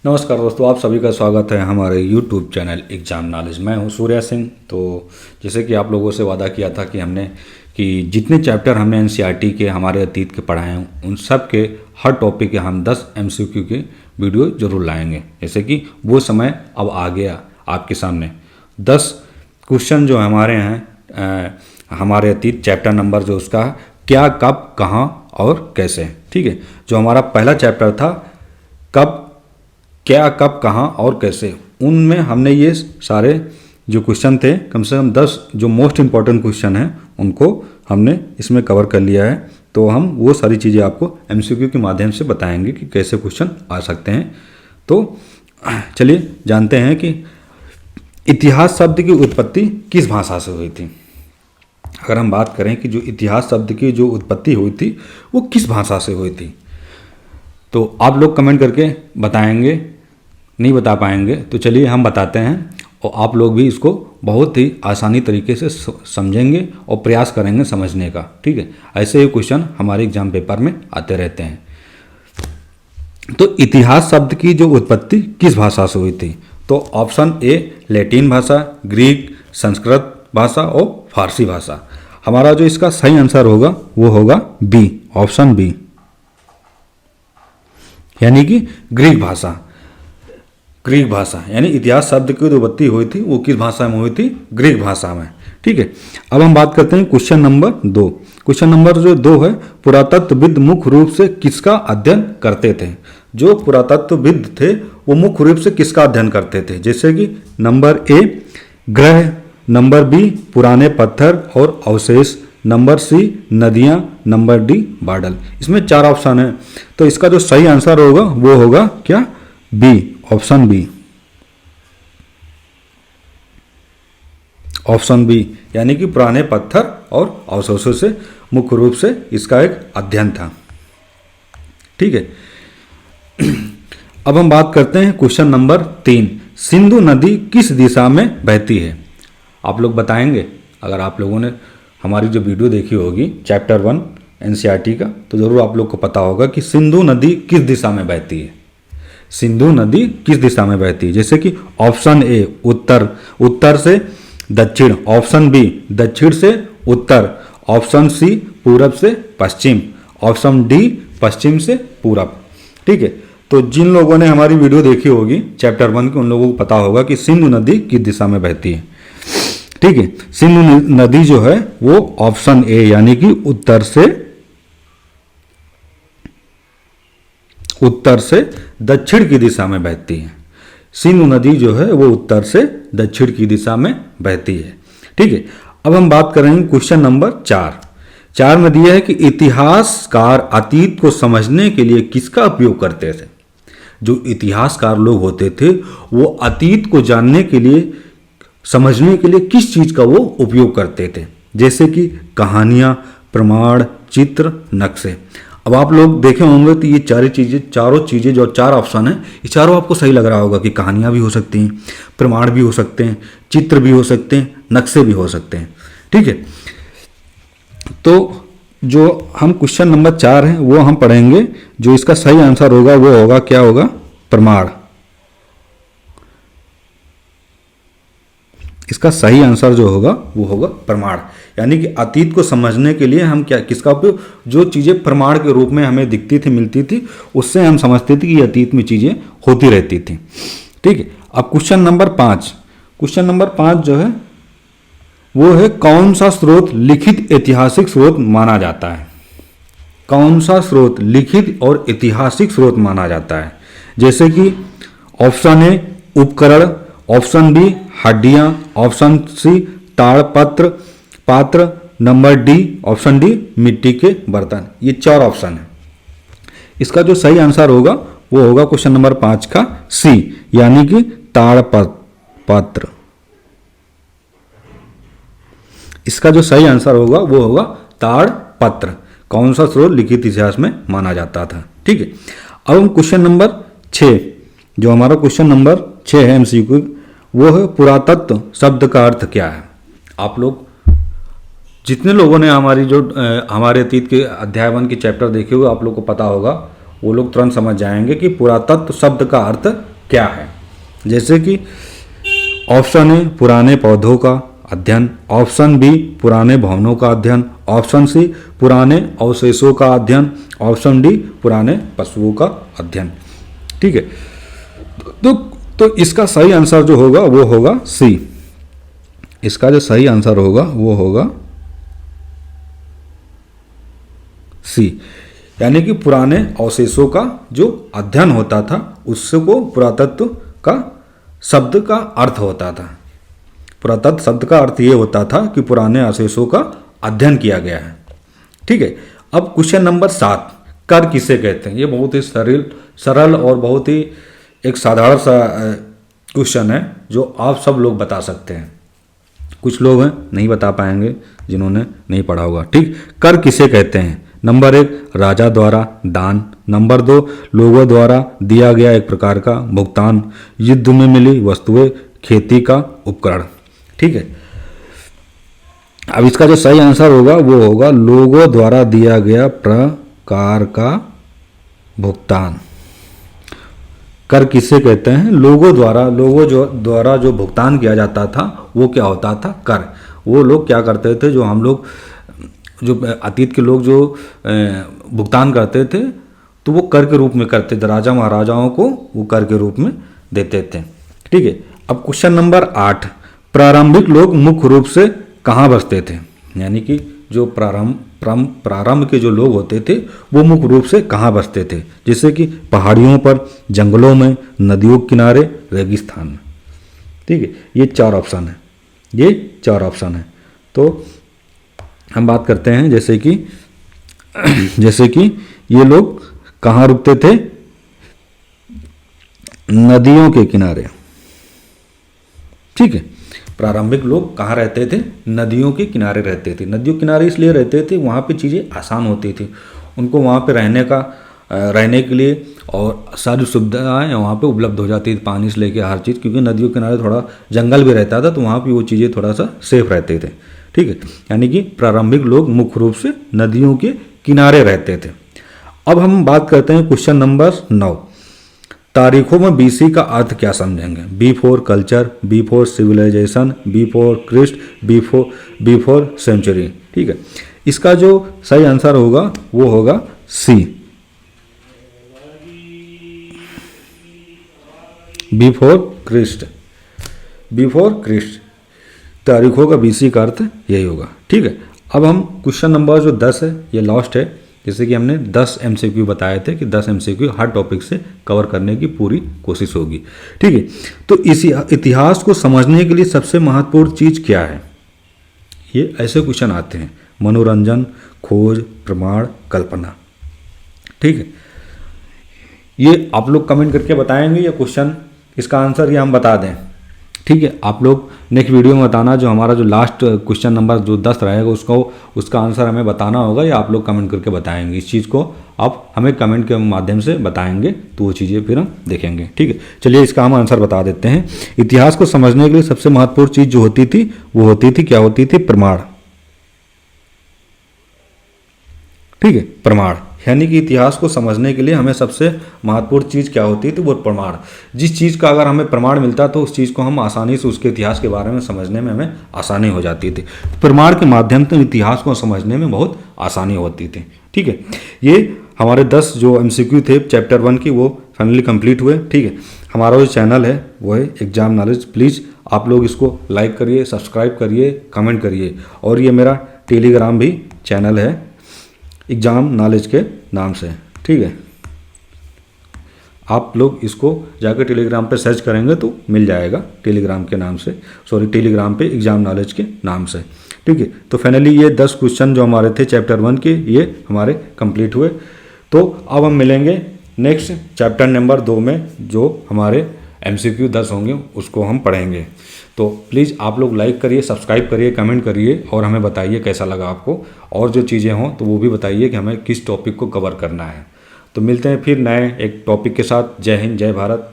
नमस्कार दोस्तों, आप सभी का स्वागत है हमारे YouTube चैनल एग्जाम नॉलेज। मैं हूं सूर्या सिंह। तो जैसे कि आप लोगों से वादा किया था कि हमने जितने चैप्टर हमने एनसीईआरटी के हमारे अतीत के पढ़ाए हैं उन सब के हर टॉपिक के हम 10 एमसीक्यू के वीडियो जरूर लाएंगे। जैसे कि वो समय अब आ गया आपके सामने। 10 क्वेश्चन जो हमारे हैं हमारे अतीत चैप्टर नंबर जो उसका है, क्या, कब, कहाँ और कैसे। ठीक है, जो हमारा पहला चैप्टर था कब, क्या, कब, कहाँ और कैसे, उनमें हमने ये सारे जो क्वेश्चन थे कम से कम 10 जो मोस्ट इम्पॉर्टेंट क्वेश्चन हैं उनको हमने इसमें कवर कर लिया है। तो हम वो सारी चीज़ें आपको एमसीक्यू के माध्यम से बताएंगे कि कैसे क्वेश्चन आ सकते हैं। तो चलिए जानते हैं कि इतिहास शब्द की उत्पत्ति किस भाषा से हुई थी। अगर हम बात करें कि जो इतिहास शब्द की जो उत्पत्ति हुई थी वो किस भाषा से हुई थी, तो आप लोग कमेंट करके बताएंगे, नहीं बता पाएंगे तो चलिए हम बताते हैं और आप लोग भी इसको बहुत ही आसानी तरीके से समझेंगे और प्रयास करेंगे समझने का। ठीक है, ऐसे ही क्वेश्चन हमारे एग्जाम पेपर में आते रहते हैं। तो इतिहास शब्द की जो उत्पत्ति किस भाषा से हुई थी, तो ऑप्शन ए लैटिन भाषा, ग्रीक, संस्कृत भाषा और फारसी भाषा। हमारा जो इसका सही आंसर होगा वो होगा बी, ऑप्शन बी, यानी कि ग्रीक भाषा। ग्रीक भाषा यानी इतिहास शब्द की जो उत्पत्ति हुई थी वो किस भाषा में हुई थी, ग्रीक भाषा में। ठीक है, अब हम बात करते हैं क्वेश्चन नंबर 2। क्वेश्चन नंबर जो 2 है, पुरातत्वविद मुख्य रूप से किसका अध्ययन करते थे। जो पुरातत्वविद थे वो मुख्य रूप से किसका अध्ययन करते थे, जैसे कि नंबर ए ग्रह, नंबर बी पुराने पत्थर और अवशेष, नंबर सी नदियां, नंबर डी बादल। इसमें 4 ऑप्शन है, तो इसका जो सही आंसर होगा वो होगा क्या, B, option B, option B, यानी कि पुराने पत्थर और अवशेषों से मुख्य रूप से इसका एक अध्ययन था। ठीक है, अब हम बात करते हैं क्वेश्चन नंबर 3, सिंधु नदी किस दिशा में बहती है। आप लोग बताएंगे, अगर आप लोगों ने हमारी जो वीडियो देखी होगी चैप्टर 1 एनसीईआरटी का, तो जरूर आप लोग को पता होगा कि सिंधु नदी किस दिशा में बहती है। सिंधु नदी किस दिशा में बहती है, जैसे कि ऑप्शन ए उत्तर, उत्तर से दक्षिण, ऑप्शन बी दक्षिण से उत्तर, ऑप्शन सी पूरब से पश्चिम, ऑप्शन डी पश्चिम से पूरब। ठीक है, तो जिन लोगों ने हमारी वीडियो देखी होगी चैप्टर 1 की उन लोगों को पता होगा कि सिंधु नदी किस दिशा में बहती है। ठीक है, सिंधु नदी जो है वो ऑप्शन ए यानी कि उत्तर से दक्षिण की दिशा में बहती है। सिंधु नदी जो है वो उत्तर से दक्षिण की दिशा में बहती है। ठीक है, अब हम बात करेंगे क्वेश्चन नंबर 4 में दिया है कि इतिहासकार अतीत को समझने के लिए किसका उपयोग करते थे। जो इतिहासकार लोग होते थे वो अतीत को जानने के लिए, समझने के लिए किस चीज का वो उपयोग करते थे, जैसे कि कहानियां, प्रमाण, चित्र, नक्शे। अब आप लोग देखे होंगे तो ये चारों चीजें जो 4 ऑप्शन है ये चारों आपको सही लग रहा होगा कि कहानियां भी हो सकती हैं, प्रमाण भी हो सकते हैं, चित्र भी हो सकते हैं, नक्शे भी हो सकते हैं। ठीक है, तो जो हम क्वेश्चन नंबर 4 है वो हम पढ़ेंगे। जो इसका सही आंसर होगा वो होगा, क्या होगा, प्रमाण। इसका सही आंसर जो होगा वो होगा प्रमाण, यानी कि अतीत को समझने के लिए हम क्या, किसका उपयोग, जो चीजें प्रमाण के रूप में हमें दिखती थी, मिलती थी, उससे हम समझते थे कि अतीत में चीजें होती रहती थी। ठीक है, अब क्वेश्चन नंबर 5, क्वेश्चन नंबर 5 जो है वो है, कौन सा स्रोत लिखित ऐतिहासिक स्रोत माना जाता है। कौन सा स्रोत लिखित और ऐतिहासिक स्रोत माना जाता है, जैसे कि ऑप्शन ए उपकरण, ऑप्शन बी हड्डियां, ऑप्शन सी ताड़पत्र पात्र, नंबर डी, ऑप्शन डी मिट्टी के बर्तन। ये 4 ऑप्शन है। इसका जो सही आंसर होगा वो होगा क्वेश्चन नंबर 5 का सी, यानी कि ताड़पत्र। इसका जो सही आंसर होगा वो होगा ताड़पत्र। कौन सा स्रोत लिखित इतिहास में माना जाता था। ठीक है, अब हम क्वेश्चन नंबर 6, जो हमारा क्वेश्चन नंबर 6 है एमसीक्यू, वो है पुरातत्व शब्द का अर्थ क्या है। आप लोग जितने लोगों ने हमारे अतीत के अध्याय 1 के चैप्टर देखे हुए, आप लोग को पता होगा, वो लोग तुरंत समझ जाएंगे कि पुरातत्व शब्द का अर्थ क्या है। जैसे कि ऑप्शन ए पुराने पौधों का अध्ययन, ऑप्शन बी पुराने भवनों का अध्ययन, ऑप्शन सी पुराने अवशेषों का अध्ययन, ऑप्शन डी पुराने पशुओं का अध्ययन। ठीक है, तो इसका सही आंसर जो होगा वो होगा सी। इसका जो सही आंसर होगा वो होगा सी, यानी कि पुराने अवशेषों का जो अध्ययन होता था उसको पुरातत्व का शब्द का अर्थ होता था। पुरातत्व शब्द का अर्थ ये होता था कि पुराने अवशेषों का अध्ययन किया गया है। ठीक है, अब क्वेश्चन नंबर 7, कर किसे कहते हैं। ये बहुत ही सरल और बहुत ही एक साधारण सा क्वेश्चन है जो आप सब लोग बता सकते हैं। कुछ लोग हैं नहीं बता पाएंगे जिन्होंने नहीं पढ़ा होगा। ठीक, कर किसे कहते हैं। नंबर 1 राजा द्वारा दान, नंबर 2 लोगों द्वारा दिया गया एक प्रकार का भुगतान, युद्ध में मिली वस्तुएं, खेती का उपकरण। ठीक है, अब इसका जो सही आंसर होगा वो होगा लोगों द्वारा दिया गया प्रकार का भुगतान। कर किसे कहते हैं, लोगों द्वारा जो भुगतान किया जाता था वो क्या होता था, कर। वो लोग क्या करते थे, जो हम लोग जो अतीत के लोग जो भुगतान करते थे तो वो कर के रूप में करते थे, राजा महाराजाओं को वो कर के रूप में देते थे। ठीक है, अब क्वेश्चन नंबर 8, प्रारंभिक लोग मुख्य रूप से कहाँ बसते थे। यानी कि जो प्रारंभ के जो लोग होते थे वो मुख्य रूप से कहाँ बसते थे। जैसे कि पहाड़ियों पर, जंगलों में, नदियों के किनारे, रेगिस्तान में। ठीक है, ये 4 ऑप्शन है, ये 4 ऑप्शन है। तो हम बात करते हैं जैसे कि ये लोग कहाँ रुकते थे, नदियों के किनारे। ठीक है, प्रारंभिक लोग कहाँ रहते थे, नदियों के किनारे रहते थे। नदियों के किनारे इसलिए रहते थे, वहाँ पे चीज़ें आसान होती थी उनको, वहाँ पे रहने के लिए और सारी सुविधाएं वहाँ पे उपलब्ध हो जाती थी, पानी से लेके हर चीज़, क्योंकि नदियों के किनारे थोड़ा जंगल भी रहता था तो वहाँ पे वो चीज़ें थोड़ा सा सेफ रहते थे। ठीक है, यानी कि प्रारंभिक लोग मुख्य रूप से नदियों के किनारे रहते थे। अब हम बात करते हैं क्वेश्चन नंबर 9, तारीखों में बीसी का अर्थ क्या समझेंगे। Before culture, before civilization, before Christ, before century. ठीक है, इसका जो सही आंसर होगा वो होगा C, before Christ. Before Christ, तारीखों का बीसी का अर्थ यही होगा। ठीक है, अब हम क्वेश्चन नंबर जो 10 है ये लास्ट है। जैसे कि हमने 10 MCQ बताए थे कि 10 MCQ हर टॉपिक से कवर करने की पूरी कोशिश होगी। ठीक है, तो इसी इतिहास को समझने के लिए सबसे महत्वपूर्ण चीज़ क्या है। ये ऐसे क्वेश्चन आते हैं, मनोरंजन, खोज, प्रमाण, कल्पना। ठीक है, ये आप लोग कमेंट करके बताएंगे या क्वेश्चन इसका आंसर ये हम बता दें। ठीक है, आप लोग नेक्स्ट वीडियो में बताना, जो हमारा जो लास्ट क्वेश्चन नंबर जो 10 रहेगा उसका आंसर हमें बताना होगा, या आप लोग कमेंट करके बताएंगे। इस चीज़ को आप हमें कमेंट के माध्यम से बताएंगे तो वो चीज़ें फिर हम देखेंगे। ठीक है, चलिए इसका हम आंसर बता देते हैं। इतिहास को समझने के लिए सबसे महत्वपूर्ण चीज़ जो होती थी वो होती थी, क्या होती थी, प्रमाण। ठीक है, प्रमाण, यानी कि इतिहास को समझने के लिए हमें सबसे महत्वपूर्ण चीज़ क्या होती थी, वो प्रमाण। जिस चीज़ का अगर हमें प्रमाण मिलता तो उस चीज़ को हम आसानी से उसके इतिहास के बारे में समझने में हमें आसानी हो जाती थी। प्रमाण के माध्यम से इतिहास को समझने में बहुत आसानी होती थी। ठीक है, ये हमारे 10 जो MCQ थे चैप्टर 1 की वो फाइनली कंप्लीट हुए। ठीक है, हमारा जो चैनल है वो है एग्जाम नॉलेज। प्लीज़ आप लोग इसको लाइक करिए, सब्सक्राइब करिए, कमेंट करिए। और ये मेरा टेलीग्राम भी चैनल है एग्जाम नॉलेज के नाम से। ठीक है, आप लोग इसको जाकर टेलीग्राम पे सर्च करेंगे तो मिल जाएगा, टेलीग्राम के नाम से, टेलीग्राम पे एग्जाम नॉलेज के नाम से। ठीक है, तो फाइनली ये 10 क्वेश्चन जो हमारे थे चैप्टर 1 के ये हमारे कंप्लीट हुए। तो अब हम मिलेंगे नेक्स्ट चैप्टर नंबर 2 में, जो हमारे MCQ 10 होंगे उसको हम पढ़ेंगे। तो प्लीज़ आप लोग लाइक करिए, सब्सक्राइब करिए, कमेंट करिए और हमें बताइए कैसा लगा आपको, और जो चीज़ें हों तो वो भी बताइए कि हमें किस टॉपिक को कवर करना है। तो मिलते हैं फिर नए एक टॉपिक के साथ। जय हिंद, जय भारत।